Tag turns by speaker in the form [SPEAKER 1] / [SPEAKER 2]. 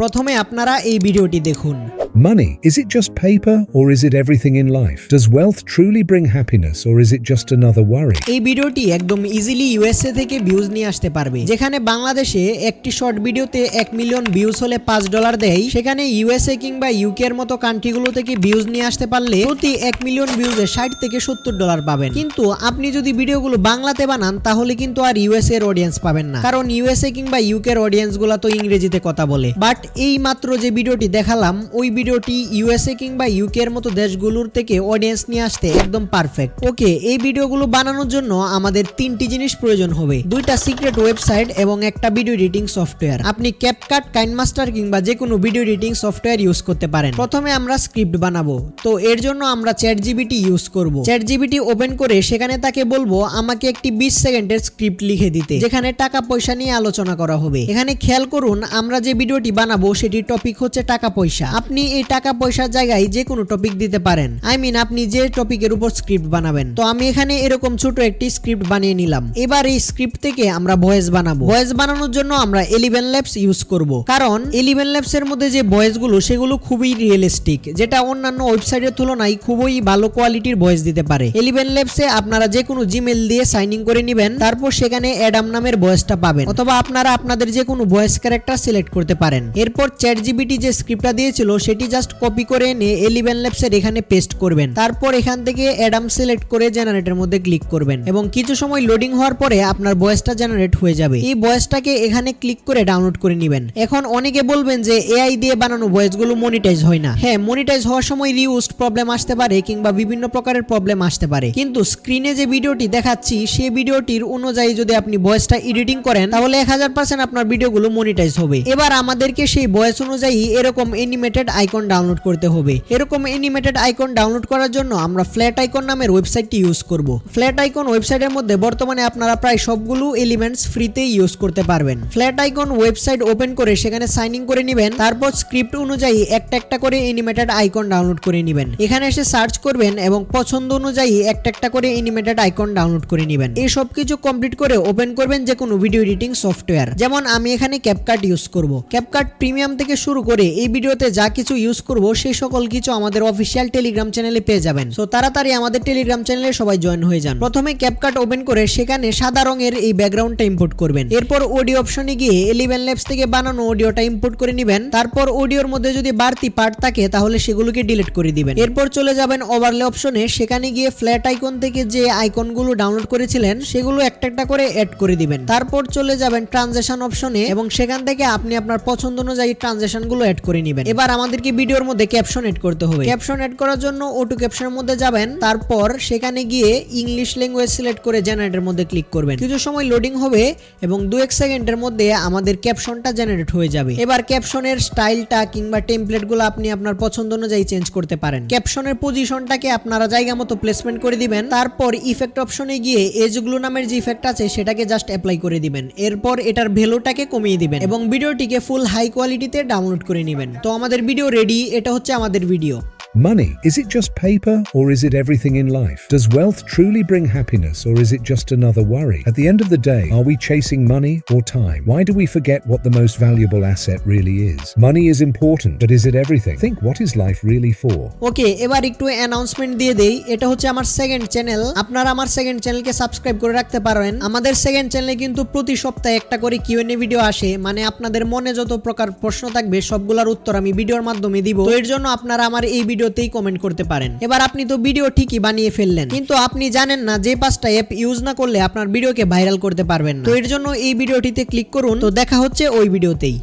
[SPEAKER 1] প্রথমে আপনারা এই ভিডিওটি দেখুন।
[SPEAKER 2] Money, is it just paper or is it everything in life? Does wealth truly bring happiness or is it just another worry?
[SPEAKER 1] এই ভিডিওটি একদম ইজিলি ইউএসএ থেকে ভিউজ নিয়ে আসতে পারবে। যেখানে বাংলাদেশে একটি শর্ট ভিডিওতে 1 মিলিয়ন ভিউজ হলে $5 দেয়, সেখানে ইউএসএ কিংবা ইউকে এর মতো কান্ট্রিগুলো থেকে ভিউজ নিয়ে আসতে পারলে প্রতি 1 মিলিয়ন ভিউজে $60 থেকে $70 পাবেন। কিন্তু আপনি যদি ভিডিওগুলো বাংলাতে বানান তাহলে কিন্তু আর ইউএসএ এর অডিয়েন্স পাবেন না, কারণ ইউএসএ কিংবা ইউকে এর অডিয়েন্সগুলো তো ইংরেজিতে কথা বলে। বাট এই মাত্র যে ভিডিওটি দেখালাম ওই ভিডিওটি ইউএসএ কিংবা ইউকে এর মতো দেশগুলোর থেকে অডিয়েন্স নিয়ে আসতে একদম পারফেক্ট। ওকে, এই ভিডিওগুলো বানানোর জন্য আমাদের 3টি জিনিস প্রয়োজন হবে: 2টা সিক্রেট ওয়েবসাইট এবং একটা ভিডিও এডিটিং সফটওয়্যার। আপনি ক্যাপকাট, কাইনমাস্টার কিংবা যে কোনো ভিডিও এডিটিং সফটওয়্যার ইউজ করতে পারেন। প্রথমে আমরা স্ক্রিপ্ট বানাবো, তো এর জন্য আমরা চ্যাটজিপিটি ইউজ করব। চ্যাটজিপিটি ওপেন করে সেখানে তাকে বলবো আমাকে একটি 20 সেকেন্ডের স্ক্রিপ্ট লিখে দিতে, যেখানে টাকা পয়সা নিয়ে আলোচনা করা হবে। এখানে খেয়াল করুন, আমরা যে ভিডিওটি বানাবো সেটির টপিক হচ্ছে টাকা পয়সা। আপনি এই টাকা পয়সার জায়গায় যে কোনো টপিক দিতে পারেন, আপনি যে টপিকের উপর স্ক্রিপ্ট বানাবেন। তো আমি এখানে এরকম ছোট একটি স্ক্রিপ্ট বানিয়ে নিলাম। এবার এই স্ক্রিপ্ট থেকে আমরা ভয়েস বানাবো। ভয়েস বানানোর জন্য আমরা 11 ল্যাবস ইউজ করব, কারণ 11 ল্যাবস এর মধ্যে যে ভয়েস গুলো সেগুলো খুবই রিয়েলিস্টিক, যেটা অন্যান্য ওয়েবসাইটের তুলনায় খুবই ভালো কোয়ালিটির ভয়েস দিতে পারে। 11 ল্যাবসে আপনারা যে কোনো জিমেইল দিয়ে সাইন ইন করে নেবেন, তারপর সেখানে অ্যাডাম নামের ভয়েসটা পাবেন, অথবা আপনারা আপনাদের যে কোনো ভয়েস ক্যারেক্টার সিলেক্ট করতে পারেন। এরপর চ্যাটজিপিটি যে স্ক্রিপ্টটা দিয়েছিল সেটি জাস্ট কপি করে এনে 11 ল্যাবস এর এখানে পেস্ট করবেন। তারপর এখান থেকে অ্যাডাম সিলেক্ট করে জেনারেটর মধ্যে ক্লিক করবেন এবং কিছু সময় লোডিং হওয়ার পরে আপনার ভয়েসটা জেনারেট হয়ে যাবে। এই ভয়েসটাকে এখানে ক্লিক করে ডাউনলোড করে নেবেন। এখন অনেকে বলবেন যে এআই দিয়ে বানানো ভয়েসগুলো মনিটাইজ হয় না। হ্যাঁ, মনিটাইজ হওয়ার সময় রিউজড প্রবলেম আসতে পারে কিংবা বিভিন্ন প্রকারের প্রবলেম আসতে পারে, কিন্তু স্ক্রিনে যে ভিডিওটি দেখাচ্ছি সেই ভিডিওটির অনুযায়ী যদি আপনি ভয়েসটা এডিটিং করেন তাহলে 1000% আপনার ভিডিওগুলো মনিটাইজ হবে। এবার আমাদেরকে সেই ভয়েস অনুযায়ী এরকম অ্যানিমেটেড আইকন ডাউনলোড করতে হবে। এরকম অ্যানিমেটেড আইকন ডাউনলোড করার জন্য আমরা ফ্ল্যাট আইকন নামের ওয়েবসাইটটি ইউজ করব। ফ্ল্যাট আইকন ওয়েবসাইটের মধ্যে বর্তমানে আপনারা প্রায় সবগুলো এলিমেন্টস ফ্রিতে ইউজ করতে পারবেন। ফ্ল্যাট আইকন ওয়েবসাইট ওপেন করে সেখানে সাইন ইন করে নেবেন, তারপর স্ক্রিপ্ট অনুযায়ী একটা একটা করে অ্যানিমেটেড আইকন ডাউনলোড করে নেবেন। এখানে এসে সার্চ করবেন এবং পছন্দ অনুযায়ী একটা একটা করে অ্যানিমেটেড আইকন ডাউনলোড করে নেবেন। এই সব কিছু কমপ্লিট করে ওপেন করবেন যে কোনো ভিডিও এডিটিং সফটওয়্যার। যেমন আমি এখানে ক্যাপকাট ইউজ করব। ক্যাপকাট প্রিমিয়াম থেকে শুরু করে এই ভিডিওতে যা কিছু ইউজ করব সেই সকল কিছু আমাদের অফিসিয়াল টেলিগ্রাম চ্যানেলে পেয়ে যাবেন। সো তাড়াতাড়ি আমাদের টেলিগ্রাম চ্যানেলে সবাই জয়েন হয়ে যান। প্রথমে ক্যাপকাট ওপেন করে সেখানে সাদা রঙের এই ব্যাকগ্রাউন্ডটা ইম্পোর্ট করবেন। এরপর অডিও অপশনে গিয়ে 11 ল্যাবস থেকে বানানো অডিওটা ইম্পোর্ট করে নেবেন। তারপর অডিওর মধ্যে যদি বাড়তি পার্ট থাকে তাহলে সেগুলোকে ডিলিট করে দিবেন। এরপর চলে যাবেন ওভারলে অপশনে, সেখানে গিয়ে ফ্ল্যাট আইকন থেকে যে আইকনগুলো ডাউনলোড করেছিলেন সেগুলো একটা একটা করে অ্যাড করে দিবেন। তারপর চলে যাবেন ট্রানজিশন অপশনে এবং সেখান থেকে আপনি আপনার পছন্দ অনুযায়ী ট্রানজিশনগুলো অ্যাড করে নেবেন। এবার আমাদেরকে ভিডিওর মধ্যে ক্যাপশন এড করতে হবে। ক্যাপশন এড করার জন্য অটো ক্যাপশনের মধ্যে যাবেন, তারপর সেখানে গিয়ে ইংলিশ ল্যাঙ্গুয়েজ সিলেক্ট করে জেনারেটর মধ্যে ক্লিক করবেন। কিছু সময় লোডিং হবে এবং 2-1 সেকেন্ডের মধ্যে আমাদের ক্যাপশনটা জেনারেট হয়ে যাবে। এবার ক্যাপশনের স্টাইলটা কিংবা টেমপ্লেটগুলো আপনি আপনার পছন্দ অনুযায়ী চেঞ্জ করতে পারেন। ক্যাপশনের পজিশনটাকে আপনারা জায়গা মতো প্লেসমেন্ট করে দিবেন। তারপর ইফেক্ট অপশনে গিয়ে এজগুলো নামের যে ইফেক্ট আছে সেটাকে জাস্ট অ্যাপ্লাই করে দিবেন। এরপর এটার ভ্যালুটাকে কমিয়ে দিবেন এবং ভিডিওটিকে ফুল হাই কোয়ালিটিতে ডাউনলোড করে নেবেন। তো আমাদের ভিডিও রেডি। এটা হচ্ছে আমাদের video.
[SPEAKER 2] Money, is it just paper or is it everything in life? Does wealth truly bring happiness or is it just another worry? At the end of the day, are we chasing money or time? Why do we forget what the most valuable asset really is? Money is important, but is it everything? Think, what is life really for?
[SPEAKER 1] ওকে, এবার একটু announcement দিয়ে দেই। এটা হচ্ছে আমার second channel. আপনারা আমার second চ্যানেলকে সাবস্ক্রাইব করে রাখতে পারেন। আমাদের সেকেন্ড চ্যানেলে কিন্তু প্রতি সপ্তাহে একটা করে কিউএনএ ভিডিও আসে, মানে আপনাদের মনে যত প্রকার প্রশ্ন থাকবে সবগুলোর উত্তর আমি ভিডিওর মাধ্যমে দিব। তো এর জন্য আপনারা আমার এই ভিডিওতেই কমেন্ট করতে পারেন। এবার আপনি তো ভিডিও ঠিকই বানিয়ে ফেললেন, কিন্তু আপনি জানেন না যে 5টা অ্যাপ ইউজ না করলে আপনার ভিডিওকে ভাইরাল করতে পারবেন না। তো এর জন্য এই ভিডিওটিতে ক্লিক করুন। তো দেখা হচ্ছে ওই ভিডিওতেই।